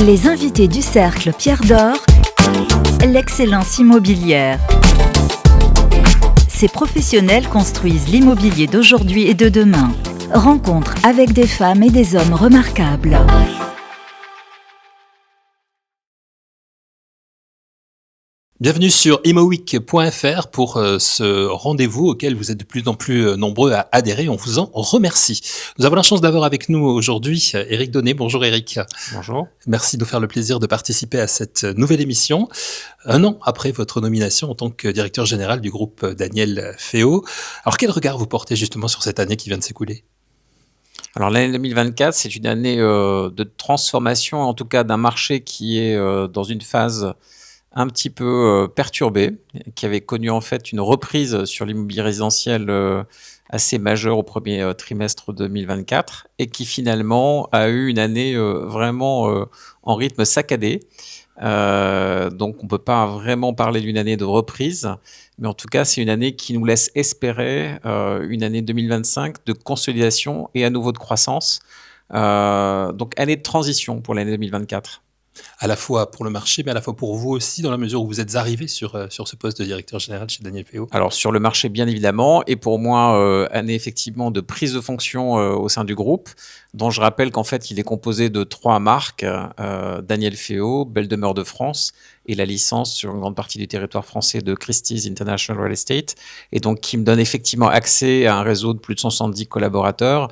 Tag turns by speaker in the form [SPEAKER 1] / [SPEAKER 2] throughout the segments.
[SPEAKER 1] Les invités du Cercle Pierre d'Or, l'excellence immobilière. Ces professionnels construisent l'immobilier d'aujourd'hui et de demain. Rencontre avec des femmes et des hommes remarquables.
[SPEAKER 2] Bienvenue sur imoweek.fr pour ce rendez-vous auquel vous êtes de plus en plus nombreux à adhérer. On vous en remercie. Nous avons la chance d'avoir avec nous aujourd'hui Éric Donnet. Bonjour Éric.
[SPEAKER 3] Bonjour.
[SPEAKER 2] Merci de nous faire le plaisir de participer à cette nouvelle émission. Un an après votre nomination en tant que directeur général du groupe Daniel Féault. Alors quel regard vous portez justement sur cette année qui vient de s'écouler ?
[SPEAKER 3] Alors l'année 2024, c'est une année de transformation, en tout cas d'un marché qui est dans une phase un petit peu perturbé, qui avait connu en fait une reprise sur l'immobilier résidentiel assez majeure au premier trimestre 2024 et qui finalement a eu une année vraiment en rythme saccadé. Donc on ne peut pas vraiment parler d'une année de reprise, mais en tout cas c'est une année qui nous laisse espérer une année 2025 de consolidation et à nouveau de croissance. Donc année de transition pour l'année 2024.
[SPEAKER 2] À la fois pour le marché, mais à la fois pour vous aussi, dans la mesure où vous êtes arrivé sur ce poste de directeur général chez Daniel Féault.
[SPEAKER 3] Alors sur le marché, bien évidemment, et pour moi, année effectivement de prise de fonction au sein du groupe, dont je rappelle qu'en fait, il est composé de 3 marques, Daniel Féault, Belle Demeure de France, et la licence sur une grande partie du territoire français de Christie's International Real Estate, et donc qui me donne effectivement accès à un réseau de plus de 170 collaborateurs,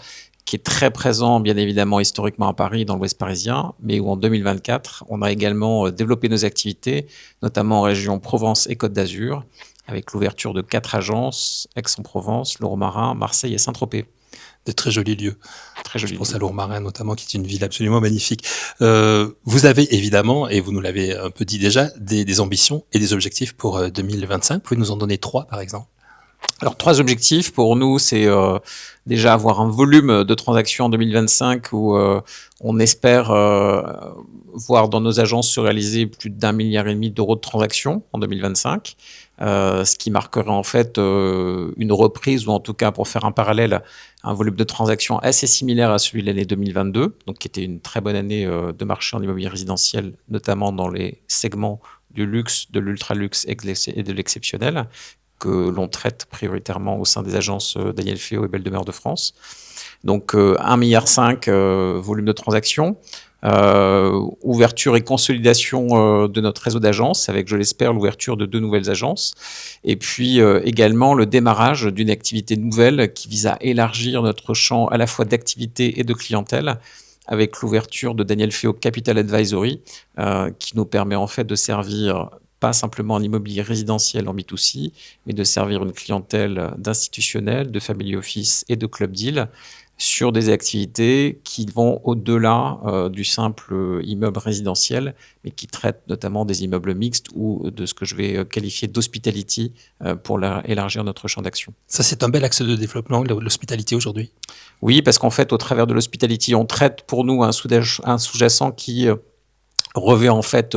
[SPEAKER 3] qui est très présent, bien évidemment, historiquement à Paris, dans l'Ouest parisien, mais où en 2024, on a également développé nos activités, notamment en région Provence et Côte d'Azur, avec l'ouverture de 4 agences, Aix-en-Provence, Lourmarin, Marseille et Saint-Tropez.
[SPEAKER 2] De très jolis lieux.
[SPEAKER 3] Très jolis.
[SPEAKER 2] Je pense à Lourmarin notamment, qui est une ville absolument magnifique. Vous avez évidemment, et vous nous l'avez un peu dit déjà, des ambitions et des objectifs pour 2025. Vous pouvez nous en donner 3, par exemple ?
[SPEAKER 3] Alors, 3 objectifs pour nous, c'est déjà avoir un volume de transactions en 2025 où on espère voir dans nos agences se réaliser plus d'1,5 milliard d'euros de transactions en 2025, ce qui marquerait en fait une reprise ou en tout cas, pour faire un parallèle, un volume de transactions assez similaire à celui de l'année 2022, donc qui était une très bonne année de marché en immobilier résidentiel, notamment dans les segments du luxe, de l'ultra-luxe et de l'exceptionnel, que l'on traite prioritairement au sein des agences Daniel Féault et Belle Demeure de France. Donc 1,5 milliard volume de transactions, ouverture et consolidation de notre réseau d'agences, avec, je l'espère, l'ouverture de 2 nouvelles agences, et puis également le démarrage d'une activité nouvelle qui vise à élargir notre champ à la fois d'activité et de clientèle, avec l'ouverture de Daniel Féault Capital Advisory, qui nous permet en fait de servir pas simplement en immobilier résidentiel en B2C, mais de servir une clientèle d'institutionnels, de family office et de club deal sur des activités qui vont au-delà du simple immeuble résidentiel, mais qui traitent notamment des immeubles mixtes ou de ce que je vais qualifier d'hospitality pour élargir notre champ d'action.
[SPEAKER 2] Ça, c'est un bel axe de développement, l'hospitality aujourd'hui.
[SPEAKER 3] Oui, parce qu'en fait, au travers de l'hospitality, on traite pour nous un sous-jacent qui revêt en fait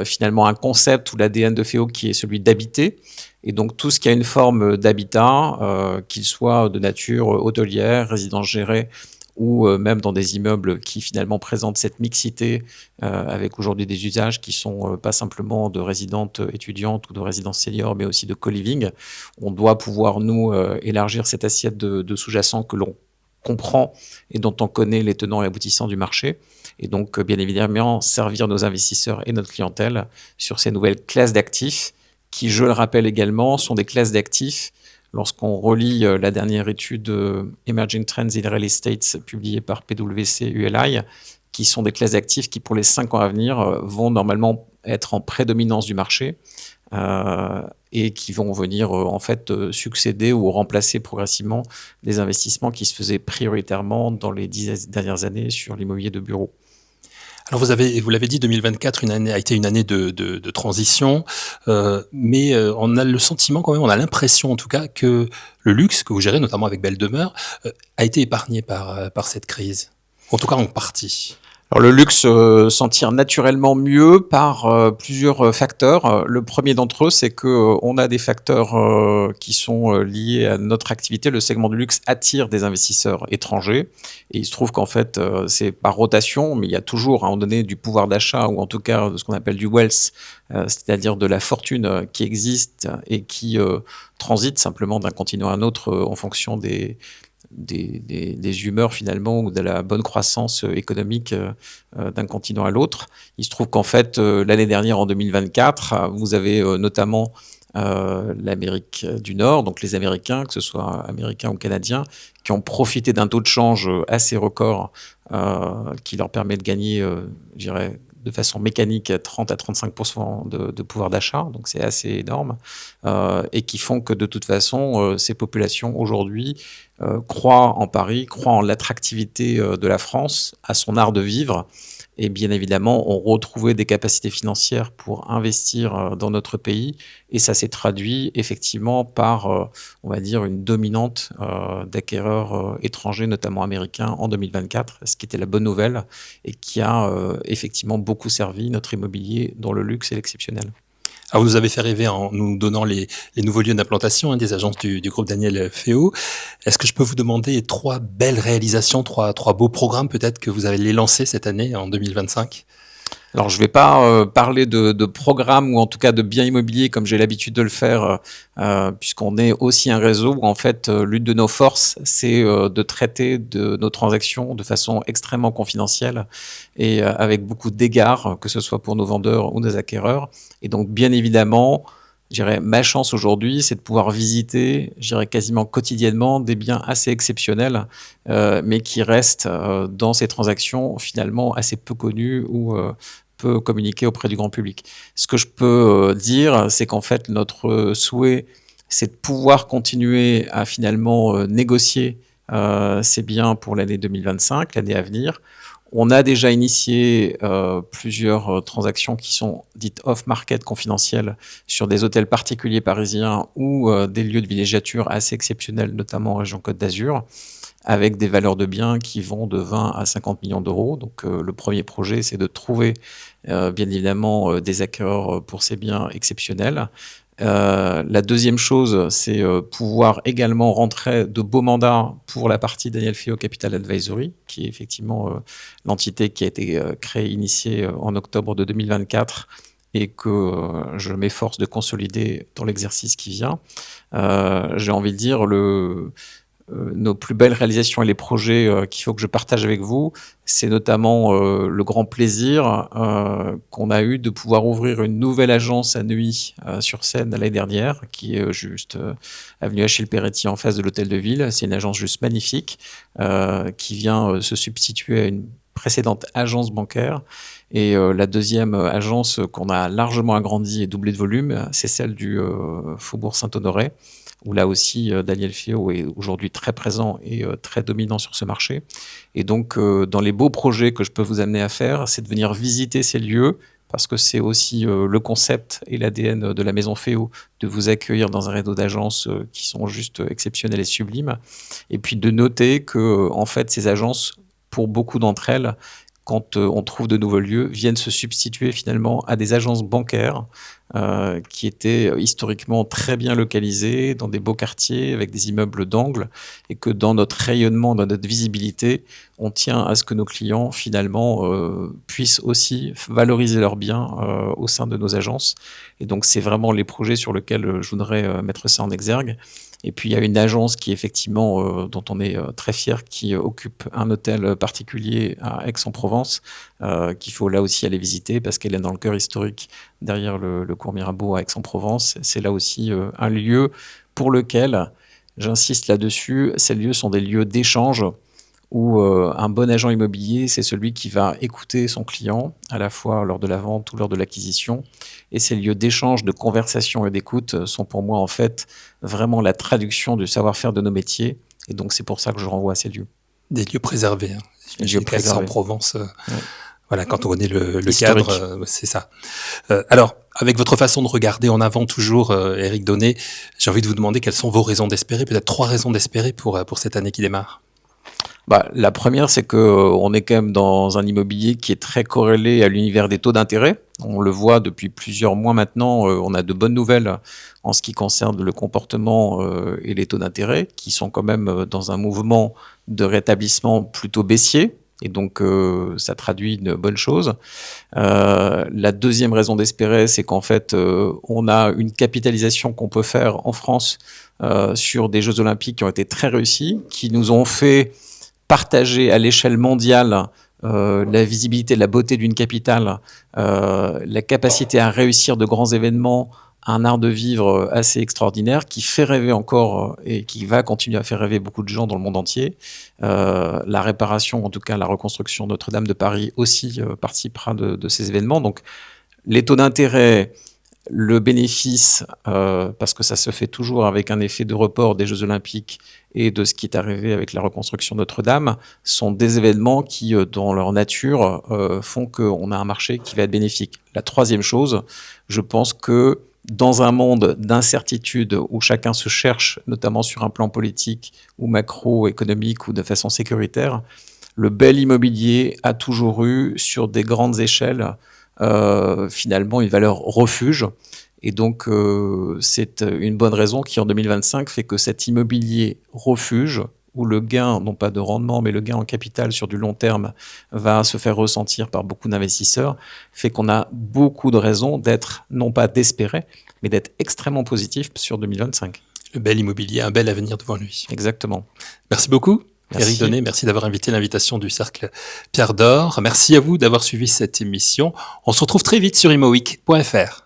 [SPEAKER 3] finalement un concept ou l'ADN de Féault qui est celui d'habiter, et donc tout ce qui a une forme d'habitat, qu'il soit de nature hôtelière, résidence gérée ou même dans des immeubles qui finalement présentent cette mixité avec aujourd'hui des usages qui sont pas simplement de résidentes étudiantes ou de résidences seniors, mais aussi de co-living. On doit pouvoir nous élargir cette assiette de sous-jacents que l'on comprend et dont on connaît les tenants et aboutissants du marché. Et donc, bien évidemment, servir nos investisseurs et notre clientèle sur ces nouvelles classes d'actifs qui, je le rappelle également, sont des classes d'actifs. Lorsqu'on relit la dernière étude Emerging Trends in Real Estate publiée par PwC ULI, qui sont des classes d'actifs qui, pour les 5 ans à venir, vont normalement être en prédominance du marché et qui vont venir en fait succéder ou remplacer progressivement des investissements qui se faisaient prioritairement dans les 10 dernières années sur l'immobilier de bureau.
[SPEAKER 2] Alors vous l'avez dit, 2024 a été une année de transition, mais on a le sentiment quand même, on a l'impression en tout cas que le luxe que vous gérez, notamment avec Belle Demeure, a été épargné par cette crise, en tout cas en partie.
[SPEAKER 3] Alors le luxe s'en tire naturellement mieux par plusieurs facteurs. Le premier d'entre eux, c'est que on a des facteurs qui sont liés à notre activité. Le segment du luxe attire des investisseurs étrangers et il se trouve qu'en fait c'est par rotation, mais il y a toujours à un moment donné du pouvoir d'achat ou en tout cas de ce qu'on appelle du wealth, c'est-à-dire de la fortune qui existe et qui transite simplement d'un continent à un autre en fonction des humeurs finalement ou de la bonne croissance économique d'un continent à l'autre. Il se trouve qu'en fait, l'année dernière, en 2024, vous avez notamment l'Amérique du Nord, donc les Américains, que ce soit américains ou canadiens, qui ont profité d'un taux de change assez record qui leur permet de gagner, je dirais, de façon mécanique à 30 à 35% de pouvoir d'achat, donc c'est assez énorme, et qui font que de toute façon, ces populations aujourd'hui croient en Paris, croient en l'attractivité de la France, à son art de vivre, et bien évidemment ont retrouvé des capacités financières pour investir dans notre pays, et ça s'est traduit effectivement par, on va dire, une dominante d'acquéreurs étrangers, notamment américains, en 2024, ce qui était la bonne nouvelle, et qui a effectivement beaucoup servi notre immobilier dont le luxe est l'exceptionnel.
[SPEAKER 2] Alors, vous nous avez fait rêver en nous donnant les nouveaux lieux d'implantation des agences du groupe Daniel Féault. Est-ce que je peux vous demander 3 belles réalisations, 3 beaux programmes peut-être que vous allez lancer cette année en 2025 ?
[SPEAKER 3] Alors, je ne vais pas parler de programmes ou en tout cas de biens immobiliers comme j'ai l'habitude de le faire, puisqu'on est aussi un réseau où en fait l'une de nos forces, c'est de traiter de nos transactions de façon extrêmement confidentielle et avec beaucoup d'égards, que ce soit pour nos vendeurs ou nos acquéreurs. Et donc, bien évidemment, je dirais, ma chance aujourd'hui, c'est de pouvoir visiter, je dirais, quasiment quotidiennement des biens assez exceptionnels, mais qui restent dans ces transactions finalement assez peu connus ou peu communiqués auprès du grand public. Ce que je peux dire, c'est qu'en fait, notre souhait, c'est de pouvoir continuer à finalement négocier ces biens pour l'année 2025, l'année à venir. On a déjà initié plusieurs transactions qui sont dites off-market confidentielles sur des hôtels particuliers parisiens ou des lieux de villégiature assez exceptionnels, notamment en région Côte d'Azur, avec des valeurs de biens qui vont de 20 à 50 millions d'euros. Donc le premier projet, c'est de trouver bien évidemment des acquéreurs pour ces biens exceptionnels. La deuxième chose, c'est pouvoir également rentrer de beaux mandats pour la partie Daniel Féault Capital Advisory, qui est effectivement l'entité qui a été créée, initiée en octobre de 2024 et que je m'efforce de consolider dans l'exercice qui vient. J'ai envie de dire nos plus belles réalisations et les projets qu'il faut que je partage avec vous, c'est notamment le grand plaisir qu'on a eu de pouvoir ouvrir une nouvelle agence à Neuilly sur Seine l'année dernière, qui est juste avenue Achille Péretti en face de l'hôtel de ville. C'est une agence juste magnifique qui vient se substituer à une précédente agence bancaire. Et la deuxième agence qu'on a largement agrandie et doublée de volume, c'est celle du Faubourg Saint-Honoré, où là aussi Daniel Féault est aujourd'hui très présent et très dominant sur ce marché. Et donc, dans les beaux projets que je peux vous amener à faire, c'est de venir visiter ces lieux, parce que c'est aussi le concept et l'ADN de la Maison Féault, de vous accueillir dans un réseau d'agences qui sont juste exceptionnelles et sublimes. Et puis de noter que, en fait, ces agences, pour beaucoup d'entre elles, quand on trouve de nouveaux lieux, viennent se substituer finalement à des agences bancaires qui étaient historiquement très bien localisées dans des beaux quartiers avec des immeubles d'angle, et que dans notre rayonnement, dans notre visibilité, on tient à ce que nos clients finalement puissent aussi valoriser leurs biens au sein de nos agences. Et donc c'est vraiment les projets sur lesquels je voudrais mettre ça en exergue. Et puis, il y a une agence qui, effectivement, dont on est très fier, qui occupe un hôtel particulier à Aix-en-Provence, qu'il faut là aussi aller visiter parce qu'elle est dans le cœur historique derrière le cours Mirabeau à Aix-en-Provence. C'est là aussi un lieu pour lequel, j'insiste là-dessus, ces lieux sont des lieux d'échange où un bon agent immobilier, c'est celui qui va écouter son client, à la fois lors de la vente ou lors de l'acquisition. Et ces lieux d'échange, de conversation et d'écoute sont pour moi en fait vraiment la traduction du savoir-faire de nos métiers. Et donc c'est pour ça que je renvoie à ces lieux.
[SPEAKER 2] Des lieux préservés. Hein.
[SPEAKER 3] Des lieux préservés.
[SPEAKER 2] En Provence, voilà, quand on connaît le cadre, c'est ça. Alors, avec votre façon de regarder en avant toujours, Éric Donnet, j'ai envie de vous demander quelles sont vos raisons d'espérer, peut-être 3 raisons d'espérer pour cette année qui démarre.
[SPEAKER 3] La première, c'est que on est quand même dans un immobilier qui est très corrélé à l'univers des taux d'intérêt. On le voit depuis plusieurs mois maintenant. On a de bonnes nouvelles en ce qui concerne le comportement et les taux d'intérêt, qui sont quand même dans un mouvement de rétablissement plutôt baissier. Et donc, ça traduit une bonne chose. La deuxième raison d'espérer, c'est qu'en fait, on a une capitalisation qu'on peut faire en France sur des Jeux Olympiques qui ont été très réussis, qui nous ont fait partager à l'échelle mondiale la visibilité, la beauté d'une capitale, la capacité à réussir de grands événements, un art de vivre assez extraordinaire qui fait rêver encore et qui va continuer à faire rêver beaucoup de gens dans le monde entier. La réparation, en tout cas la reconstruction de Notre-Dame de Paris aussi participera de ces événements. Donc les taux d'intérêt, le bénéfice, parce que ça se fait toujours avec un effet de report des Jeux Olympiques et de ce qui est arrivé avec la reconstruction de Notre-Dame, sont des événements qui, dans leur nature, font qu'on a un marché qui va être bénéfique. La troisième chose, je pense que dans un monde d'incertitude où chacun se cherche, notamment sur un plan politique ou macroéconomique ou de façon sécuritaire, le bel immobilier a toujours eu, sur des grandes échelles, finalement une valeur refuge. Et donc, c'est une bonne raison qui, en 2025, fait que cet immobilier refuge, où le gain, non pas de rendement, mais le gain en capital sur du long terme va se faire ressentir par beaucoup d'investisseurs, fait qu'on a beaucoup de raisons d'être, non pas d'espérer, mais d'être extrêmement positif sur 2025.
[SPEAKER 2] Le bel immobilier, un bel avenir devant lui.
[SPEAKER 3] Exactement.
[SPEAKER 2] Merci beaucoup.
[SPEAKER 3] Merci.
[SPEAKER 2] Éric Donnet, merci d'avoir invité l'invitation du Cercle Pierre d'Or. Merci à vous d'avoir suivi cette émission. On se retrouve très vite sur imoweek.fr.